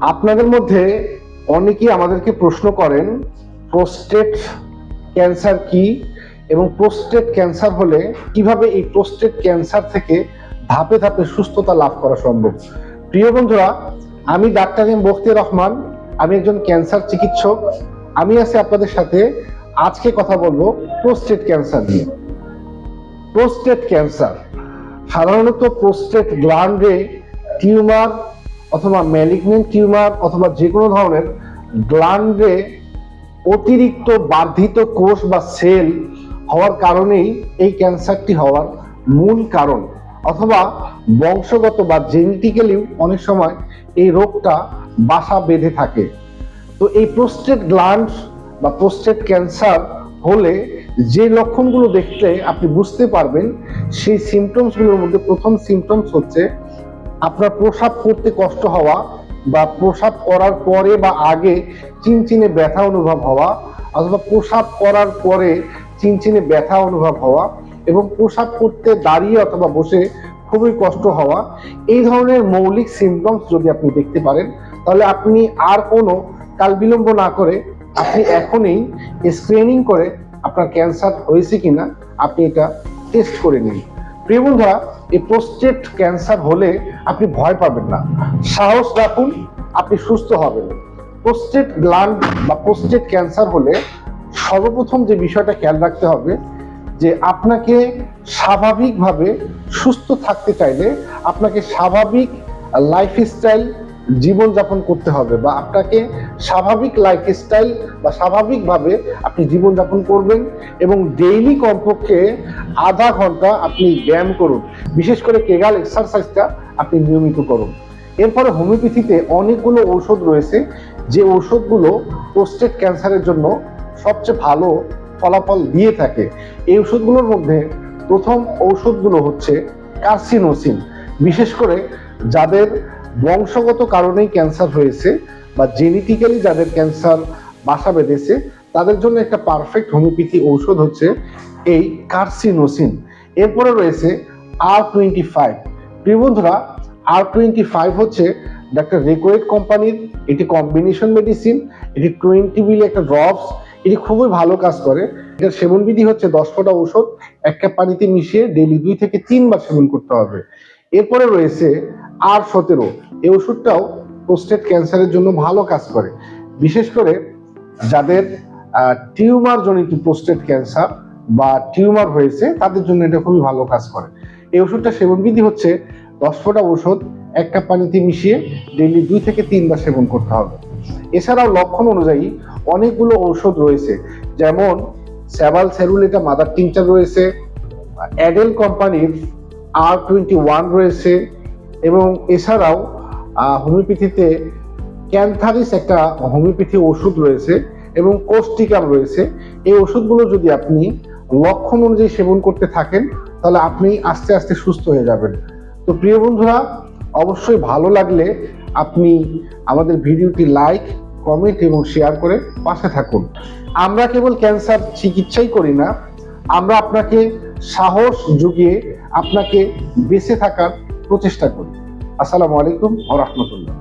আপনাদের মধ্যে অনেকেই আমাদেরকে প্রশ্ন করেন প্রোস্টেট ক্যান্সার কি এবং প্রোস্টেট ক্যান্সার হলে কিভাবে এই প্রোস্টেট ক্যান্সার থেকে ধাপে ধাপে সুস্থতা লাভ করা সম্ভব। প্রিয় বন্ধুরা, আমি ডাক্তার এম বখতিয়ার রহমান, আমি একজন ক্যান্সার চিকিৎসক। আমি আছি আপনাদের সাথে। আজকে কথা বলবো প্রোস্টেট ক্যান্সার নিয়ে। প্রোস্টেট ক্যান্সার সাধারণত প্রোস্টেট গ্ল্যান্ডে টিউমার অথবা ম্যালিগন্যান্ট টিউমার অথবা যে কোনো ধরনের গ্ল্যান্ডে অতিরিক্ত বর্ধিত কোষ বা সেল হওয়ার কারণেই এই ক্যান্সারটি হওয়ার মূল কারণ, অথবা বংশগত বা জেনেটিক্যালিও অনেক সময় এই রোগটা বাসা বেঁধে থাকে। তো এই প্রোস্টেট গ্ল্যান্ড বা প্রোস্টেট ক্যান্সার হলে যে লক্ষণগুলো দেখলে আপনি বুঝতে পারবেন, সেই সিমটমসগুলোর মধ্যে প্রথম সিমটমস হচ্ছে আপনার প্রস্রাব করতে কষ্ট হওয়া বা প্রস্রাব করার পরে বা আগে চিনচিনে ব্যথা অনুভব হওয়া, অথবা প্রস্রাব করার পরে চিনচিনে ব্যথা অনুভব হওয়া এবং প্রস্রাব করতে দাঁড়িয়ে অথবা বসে খুবই কষ্ট হওয়া। এই ধরনের মৌলিক সিমটমস যদি আপনি দেখতে পারেন, তাহলে আপনি আর কোনো কাল বিলম্ব না করে আপনি এখনই স্ক্রিনিং করে আপনার ক্যান্সার হয়েছে কিনা আপনি এটা টেস্ট করে নিন। প্রিয় বন্ধুরা, এই প্রোস্টেট ক্যান্সার হলে আপনি ভয় পাবেন না, সাহস রাখুন, আপনি সুস্থ হবেন। প্রোস্টেট গ্ল্যান্ড বা প্রোস্টেট ক্যান্সার হলে সর্বপ্রথম যে বিষয়টা খেয়াল রাখতে হবে, যে আপনাকে স্বাভাবিকভাবে সুস্থ থাকতে চাইলে আপনাকে স্বাভাবিক লাইফস্টাইল জীবনযাপন করতে হবে, বা আপনাকে স্বাভাবিক লাইফস্টাইল বা স্বাভাবিকভাবে আপনি জীবনযাপন করবেন এবং ডেইলি কমপক্ষে আধা ঘন্টা আপনি ব্যায়াম করুন। বিশেষ করে কেগাল এক্সারসাইজটা আপনি নিয়মিত করুন। এরপরে হোমিওপ্যাথিতে অনেকগুলো ঔষধ রয়েছে, যে ঔষধগুলো প্রোস্টেট ক্যান্সারের জন্য সবচেয়ে ভালো ফলাফল দিয়ে থাকে। এই ওষুধগুলোর মধ্যে প্রথম ঔষধগুলো হচ্ছে কার্সিনোসিন। বিশেষ করে যাদের বংশগত কারণেই ক্যান্সার হয়েছে বা জেনেটিক্যালি যাদের ক্যান্সার বাসা বেঁধেছে, তাদের জন্য একটা পারফেক্ট হোমিওপ্যাথি ঔষধ হচ্ছে এই কার্সিনোসিন। এরপরে রয়েছে R25। প্রিয় বন্ধুরা, R25 হচ্ছে ডাক্তার রেকোয়েড কোম্পানির, এটি কম্বিনেশন মেডিসিন, এটি 20 মিলি একটা ড্রপস, এটি খুবই ভালো কাজ করে। এটার সেবন বিধি হচ্ছে 10 ফোঁটা ঔষধ 1 কাপ পানিতে মিশিয়ে ডেইলি 2 থেকে 3 বার সেবন করতে হবে। এরপরে রয়েছে R17। এই ওষুধটাও প্রোস্টেট ক্যান্সারের জন্য ভালো কাজ করে। বিশেষ করে যাদের টিউমার জনিত প্রোস্টেট ক্যান্সার বা টিউমার হয়েছে তাদের জন্য এটা খুবই ভালো কাজ করে। এই ওষুধটা সেবন বিধি হচ্ছে 10 ফোঁটা ঔষধ 1 কাপ পানিতে মিশিয়ে ডেইলি 2 থেকে 3 বার সেবন করতে হবে। এছাড়াও লক্ষণ অনুযায়ী অনেকগুলো ঔষধ রয়েছে, যেমন স্যাভাল সেরুলেটা মাদার টিংচার রয়েছে, অ্যাডেল কোম্পানির R21 রয়েছে, এবং এছাড়াও হোমিওপ্যাথিতে ক্যান্থারিস একটা হোমিওপ্যাথি ওষুধ রয়েছে এবং কোস্টিকাম রয়েছে। এই ওষুধগুলো যদি আপনি লক্ষণ অনুযায়ী সেবন করতে থাকেন, তাহলে আপনি আস্তে আস্তে সুস্থ হয়ে যাবেন। তো প্রিয় বন্ধুরা, অবশ্যই ভালো লাগলে আপনি আমাদের ভিডিওটি লাইক, কমেন্ট এবং শেয়ার করে পাশে থাকুন। আমরা কেবল ক্যান্সার চিকিৎসাই করি না, আমরা আপনাকে সাহস জুগিয়ে আপনাকে বেঁচে থাকার প্রচেষ্টা করি। আসসালামু আলাইকুম ওয়া রাহমাতুল্লাহ।